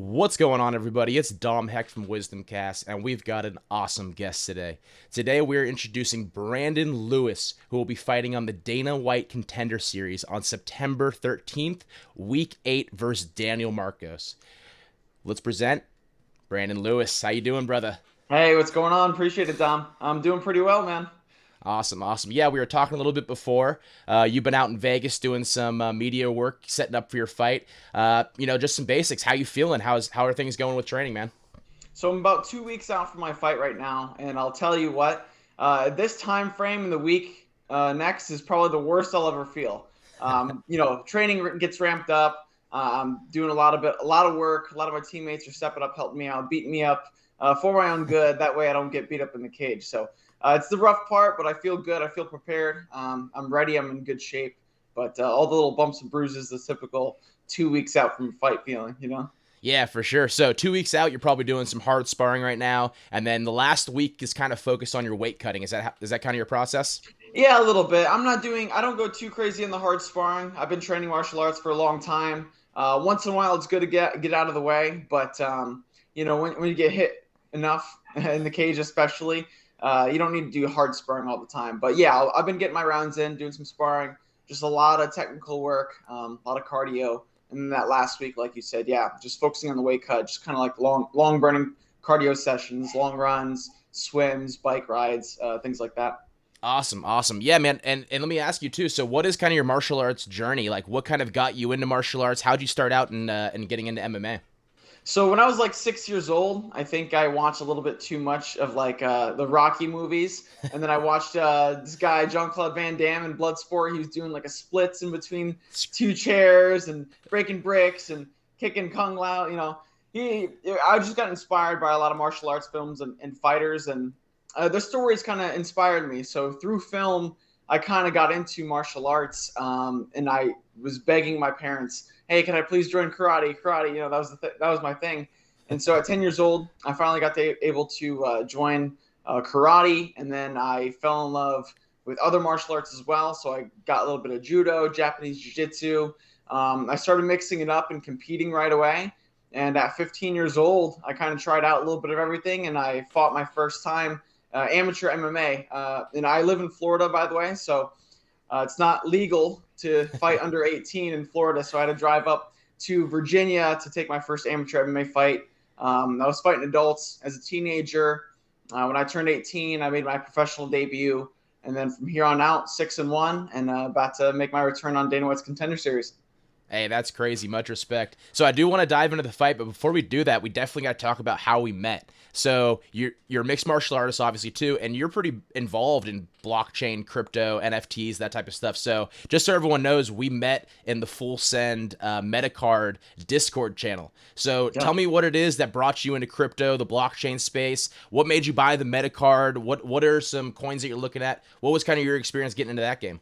What's going on, everybody? It's Dom Heck from WizDom Cast, and we've got an awesome guest today. Today, we're introducing Brandon Lewis, who will be fighting on the Dana White Contender Series on September 13th, Week 8 versus Daniel Marcos. Let's present Brandon Lewis. How you doing, brother? Hey, what's going on? Appreciate it, Dom. I'm doing pretty well, man. Awesome, awesome. Yeah, we were talking a little bit before. You've been out in Vegas doing some media work, setting up for your fight. Just some basics. How you feeling? How are things going with training, man? So I'm about 2 weeks out from my fight right now, and I'll tell you what, this time frame in the week next is probably the worst I'll ever feel. Training gets ramped up. I'm doing a lot of work. A lot of my teammates are stepping up, helping me out, beating me up for my own good. That way, I don't get beat up in the cage. So it's the rough part, but I feel good. I feel prepared. I'm ready. I'm in good shape. But all the little bumps and bruises, the typical 2 weeks out from a fight feeling. Yeah, for sure. So 2 weeks out, you're probably doing some hard sparring right now, and then the last week is kind of focused on your weight cutting. Is that kind of your process? Yeah, a little bit. I don't go too crazy in the hard sparring. I've been training martial arts for a long time. Once in a while, it's good to get out of the way. But, when you get hit enough in the cage, especially, you don't need to do hard sparring all the time. But yeah, I've been getting my rounds in, doing some sparring, just a lot of technical work, a lot of cardio. And then that last week, like you said, yeah, just focusing on the weight cut, just kind of like long burning cardio sessions, long runs, swims, bike rides, things like that. Awesome, awesome. Yeah, man. And let me ask you too. So, what is kind of your martial arts journey? Like, what kind of got you into martial arts? How'd you start out in getting into MMA? So when I was like 6 years old, I think I watched a little bit too much of like the Rocky movies, and then I watched this guy Jean-Claude Van Damme in Bloodsport. He was doing like a splits in between two chairs and breaking bricks and kicking Kung Lao. I just got inspired by a lot of martial arts films and fighters, and the stories kind of inspired me. So through film, I kind of got into martial arts, and I was begging my parents, "Hey, can I please join karate? Karate, that was my thing." And so at 10 years old, I finally got able to join karate, and then I fell in love with other martial arts as well. So I got a little bit of judo, Japanese jiu-jitsu. I started mixing it up and competing right away. And at 15 years old, I kind of tried out a little bit of everything, and I fought my first time amateur MMA. And I live in Florida, by the way, so it's not legal to fight under 18 in Florida. So I had to drive up to Virginia to take my first amateur MMA fight. I was fighting adults as a teenager. When I turned 18, I made my professional debut. And then from here on out, 6-1, and about to make my return on Dana White's Contender Series. Hey, that's crazy. Much respect. So I do want to dive into the fight, but before we do that, we definitely got to talk about how we met. So you're a mixed martial artist, obviously too, and you're pretty involved in blockchain, crypto, NFTs, that type of stuff. So just so everyone knows, we met in the Full Send Metacard Discord channel. So Yeah. tell me what it is that brought you into crypto, the blockchain space. What made you buy the Metacard? What are some coins that you're looking at? What was kind of your experience getting into that game?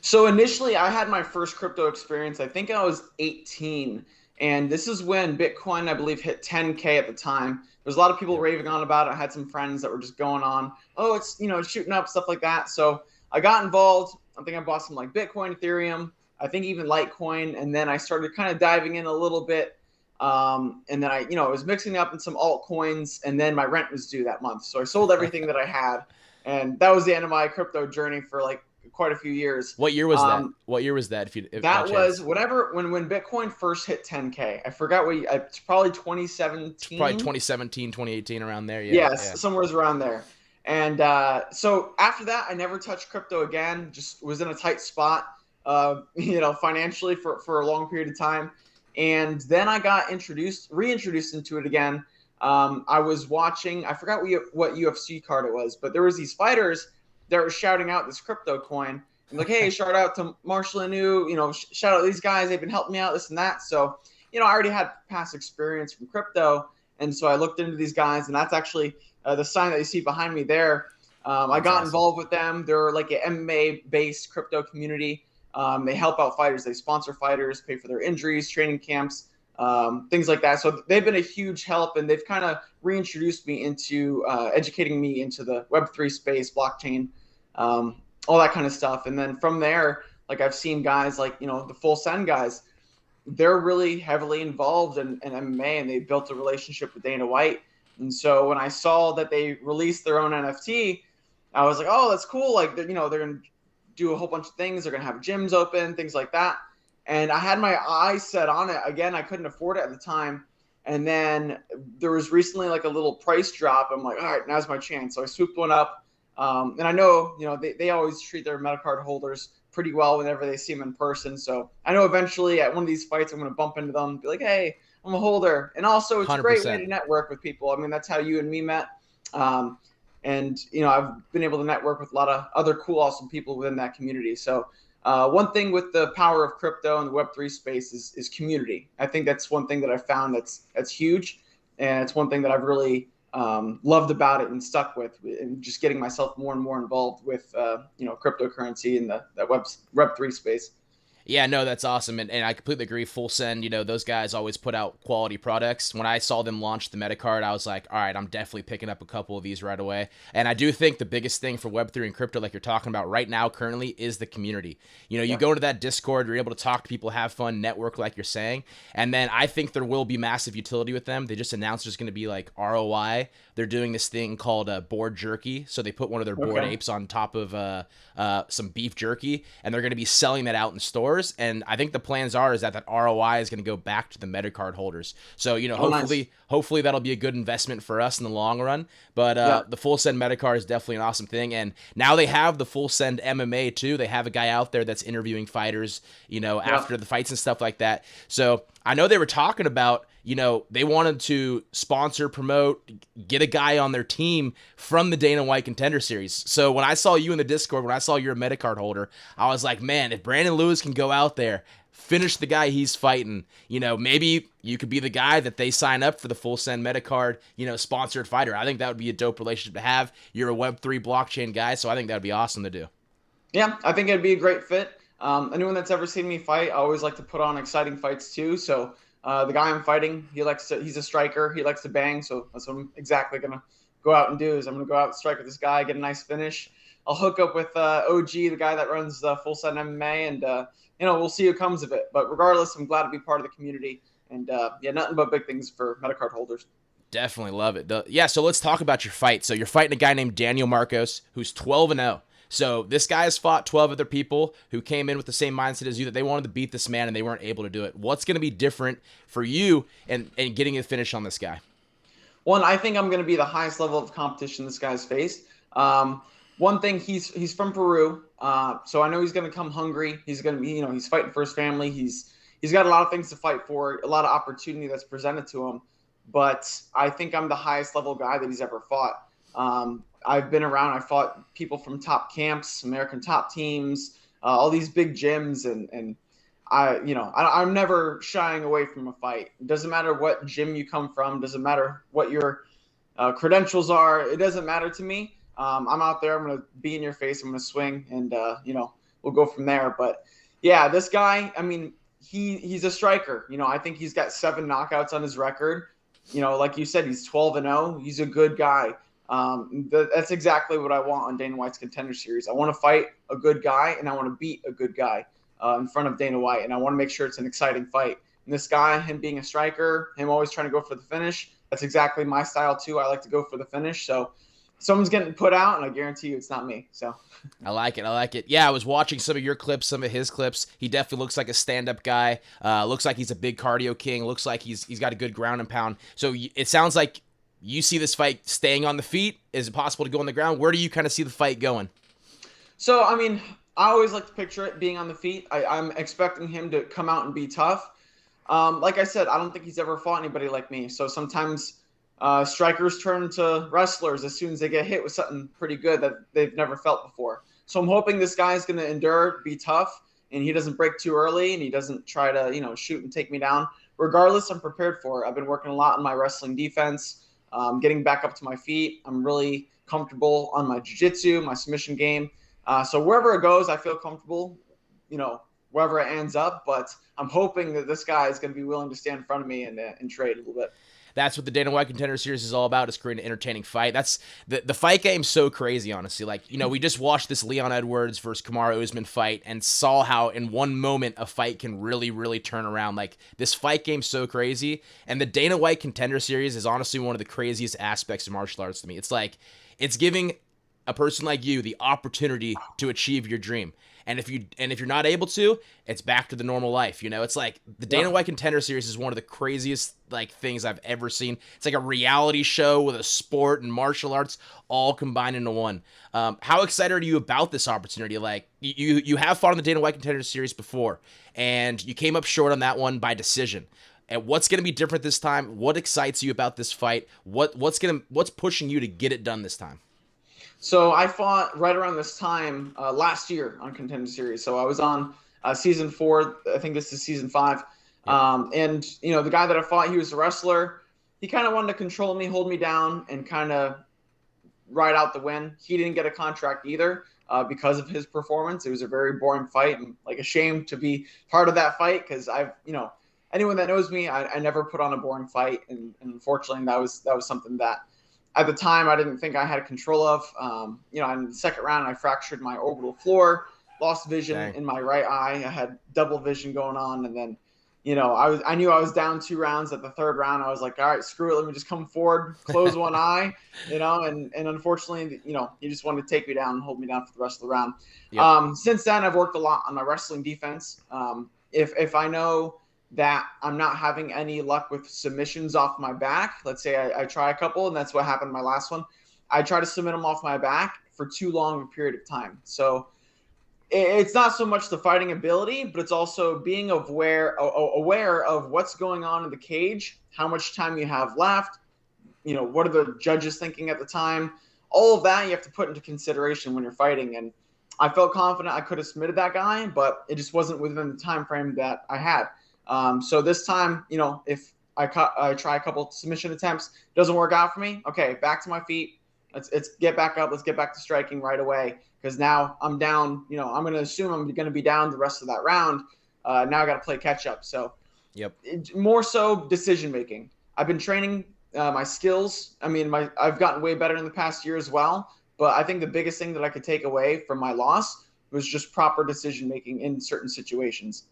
So initially, I had my first crypto experience. I think I was 18, and this is when Bitcoin, I believe, hit 10K at the time. There's a lot of people Yep. raving on about it. I had some friends that were just going on, oh, it's shooting up, stuff like that. So I got involved. I think I bought some like Bitcoin, Ethereum, I think even Litecoin, and then I started kind of diving in a little bit. And then I was mixing up in some altcoins, and then my rent was due that month, so I sold everything that I had, and that was the end of my crypto journey for like quite a few years. What year was that? Um, What year was that? If by that was chance, whatever when Bitcoin first hit 10K. I forgot it's probably it's probably 2017. 2017, 2018, around there. Yeah, yeah. Yes, somewhere's around there. And so after that, I never touched crypto again. Just was in a tight spot, financially for a long period of time. And then I got reintroduced into it again. I was watching. I forgot what UFC card it was, but there was these fighters that were shouting out this crypto coin and like, hey, shout out to Marshall Anu, shout out these guys. They've been helping me out, this and that. So, I already had past experience from crypto. And so I looked into these guys, and that's actually the sign that you see behind me there. I That's got awesome. involved with them. They're like an MMA-based crypto community. They help out fighters. They sponsor fighters, pay for their injuries, training camps, things like that. So they've been a huge help, and they've kind of reintroduced me into educating me into the Web3 space, blockchain, all that kind of stuff. And then from there, like I've seen guys like the Full Send guys they're really heavily involved in MMA, and they built a relationship with Dana White. And so when I saw that they released their own NFT, I was like, oh, that's cool. Like, they're going to do a whole bunch of things. They're going to have gyms open, things like that. And I had my eyes set on it. Again, I couldn't afford it at the time. And then there was recently like a little price drop. I'm like, all right, now's my chance. So I swooped one up. And I know, they always treat their Metacard holders pretty well whenever they see them in person. So I know eventually at one of these fights, I'm going to bump into them and be like, hey, I'm a holder. And also, it's a great way to network with people. I mean, that's how you and me met. And, I've been able to network with a lot of other cool, awesome people within that community. So one thing with the power of crypto and the Web3 space is community. I think that's one thing that I've found that's huge. And it's one thing that I've really loved about it and stuck with, and just getting myself more and more involved with, cryptocurrency and the Web3 space. Yeah, no, that's awesome. And I completely agree. Full Send, those guys always put out quality products. When I saw them launch the Metacard, I was like, all right, I'm definitely picking up a couple of these right away. And I do think the biggest thing for Web3 and crypto, like you're talking about right now, currently, is the community. You go into that Discord, you're able to talk to people, have fun, network, like you're saying. And then I think there will be massive utility with them. They just announced there's going to be like ROI. They're doing this thing called board jerky. So they put one of their board apes on top of some beef jerky, and they're going to be selling that out in stores. And I think the plans is that ROI is going to go back to the Metacard holders. So, hopefully that'll be a good investment for us in the long run. But the Full Send Metacard is definitely an awesome thing. And now they have the Full Send MMA too. They have a guy out there that's interviewing fighters, after the fights and stuff like that. So I know they were talking about, they wanted to sponsor, promote, get a guy on their team from the Dana White Contender Series. So when I saw you in the Discord, when I saw you're a Metacard holder, I was like, man, if Brandon Lewis can go out there, finish the guy he's fighting, maybe you could be the guy that they sign up for the Full Send Metacard, sponsored fighter. I think that would be a dope relationship to have. You're a Web3 blockchain guy, so I think that would be awesome to do. Yeah, I think it'd be a great fit. Anyone that's ever seen me fight, I always like to put on exciting fights too. So the guy I'm fighting, he's a striker. He likes to bang. So that's what I'm exactly going to go out and do is I'm going to go out and strike with this guy, get a nice finish. I'll hook up with OG, the guy that runs Full Send MMA, and, we'll see who comes of it. But regardless, I'm glad to be part of the community. And, nothing but big things for Metacard holders. Definitely love it. So let's talk about your fight. So you're fighting a guy named Daniel Marcos, who's 12-0. So this guy has fought 12 other people who came in with the same mindset as you, that they wanted to beat this man and they weren't able to do it. What's going to be different for you and getting a finish on this guy? One, I think I'm going to be the highest level of competition this guy's faced. One thing, he's from Peru, so I know he's going to come hungry. He's going to be, he's fighting for his family. He's got a lot of things to fight for, a lot of opportunity that's presented to him. But I think I'm the highest level guy that he's ever fought. I've been around. I fought people from top camps, American top teams, all these big gyms, and I'm never shying away from a fight. It doesn't matter what gym you come from. Doesn't matter what your credentials are. It doesn't matter to me. I'm out there. I'm gonna be in your face. I'm gonna swing, and we'll go from there. But yeah, this guy. I mean, he's a striker. I think he's got 7 knockouts on his record. Like you said, he's 12-0. He's a good guy. That's exactly what I want on Dana White's Contender Series. I want to fight a good guy, and I want to beat a good guy in front of Dana White, and I want to make sure it's an exciting fight. And this guy, him being a striker, him always trying to go for the finish, that's exactly my style too. I like to go for the finish. So someone's getting put out, and I guarantee you it's not me. So I like it. Yeah, I was watching some of your clips, some of his clips. He definitely looks like a stand-up guy. Looks like he's a big cardio king. Looks like he's got a good ground and pound. So it sounds like you see this fight staying on the feet. Is it possible to go on the ground? Where do you kind of see the fight going? So, I mean, I always like to picture it being on the feet. I'm expecting him to come out and be tough. Like I said, I don't think he's ever fought anybody like me. So sometimes strikers turn to wrestlers as soon as they get hit with something pretty good that they've never felt before. So I'm hoping this guy's going to endure, be tough, and he doesn't break too early, and he doesn't try to, shoot and take me down. Regardless, I'm prepared for it. I've been working a lot on my wrestling defense. Getting back up to my feet. I'm really comfortable on my jiu-jitsu, my submission game. So wherever it goes, I feel comfortable, wherever it ends up. But I'm hoping that this guy is going to be willing to stand in front of me and trade a little bit. That's what the Dana White Contender Series is all about, is creating an entertaining fight. That's the fight game's so crazy, honestly. Like, we just watched this Leon Edwards versus Kamaru Usman fight and saw how in one moment a fight can really, really turn around. Like, this fight game's so crazy. And the Dana White Contender Series is honestly one of the craziest aspects of martial arts to me. It's like, it's giving a person like you the opportunity to achieve your dream. And if you're not able to, it's back to the normal life. It's like the Dana White Contender Series is one of the craziest things I've ever seen. It's like a reality show with a sport and martial arts all combined into one. How excited are you about this opportunity? Like, you have fought on the Dana White Contender Series before, and you came up short on that one by decision. And what's going to be different this time? What excites you about this fight? What's pushing you to get it done this time? So I fought right around this time last year on Contender Series. So I was on season 4. I think this is season 5. Yeah. And the guy that I fought, he was a wrestler. He kind of wanted to control me, hold me down, and kind of ride out the win. He didn't get a contract either because of his performance. It was a very boring fight, and ashamed to be part of that fight because anyone that knows me, I never put on a boring fight, and unfortunately that was something that at the time I didn't think I had control of. In the second round, I fractured my orbital floor, lost vision in my right eye. I had double vision going on, and then, I knew I was down 2 rounds. At the third round, I was like, all right, screw it. Let me just come forward, close one eye, and unfortunately, he just wanted to take me down and hold me down for the rest of the round. Yep. Since then, I've worked a lot on my wrestling defense. If I know that I'm not having any luck with submissions off my back, let's say I try a couple, and that's what happened in my last one. I try to submit them off my back for too long a period of time. So it's not so much the fighting ability, but it's also being aware of what's going on in the cage, how much time you have left, what are the judges thinking at the time. All of that you have to put into consideration when you're fighting. And I felt confident I could have submitted that guy, but it just wasn't within the time frame that I had. So this time, if I try a couple submission attempts, doesn't work out for me. Okay, back to my feet. Let's get back up. Let's get back to striking right away, because now I'm down. I'm going to assume I'm going to be down the rest of that round. Now I got to play catch up. So, more so decision making. I've been training my skills. I mean, I've gotten way better in the past year as well. But I think the biggest thing that I could take away from my loss was just proper decision making in certain situations.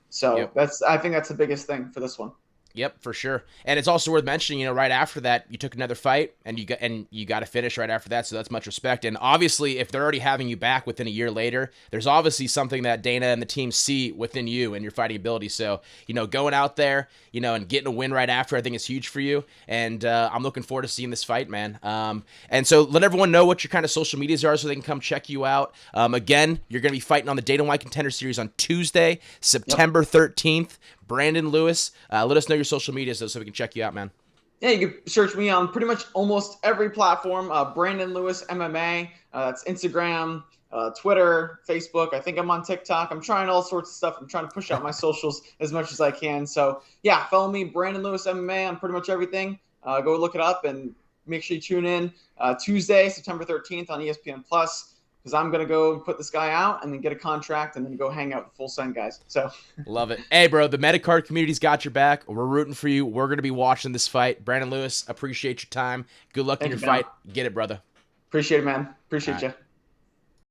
So I think that's the biggest thing for this one. Yep, for sure. And it's also worth mentioning, right after that, you took another fight and you got to finish right after that. So that's much respect. And obviously, if they're already having you back within a year later, there's obviously something that Dana and the team see within you and your fighting ability. So, going out there, and getting a win right after, I think is huge for you. And I'm looking forward to seeing this fight, man. And so let everyone know what your kind of social medias are so they can come check you out. Again, you're going to be fighting on the Dana White Contender Series on Tuesday, September 13th. Brandon Lewis, let us know your social media so we can check you out, man. Yeah, you can search me on pretty much almost every platform. Brandon Lewis MMA. That's Instagram, Twitter, Facebook. I think I'm on TikTok. I'm trying all sorts of stuff. I'm trying to push out my socials as much as I can. So, yeah, follow me, Brandon Lewis MMA, on pretty much everything. Go look it up and make sure you tune in Tuesday, September 13th on ESPN Plus. Because I'm going to go put this guy out and then get a contract and then go hang out with full send guys. So love it. Hey, bro, the Metacard community's got your back. We're rooting for you. We're going to be watching this fight. Brandon Lewis, appreciate your time. Good luck in your fight. Get it, brother. Appreciate it, man. Appreciate you.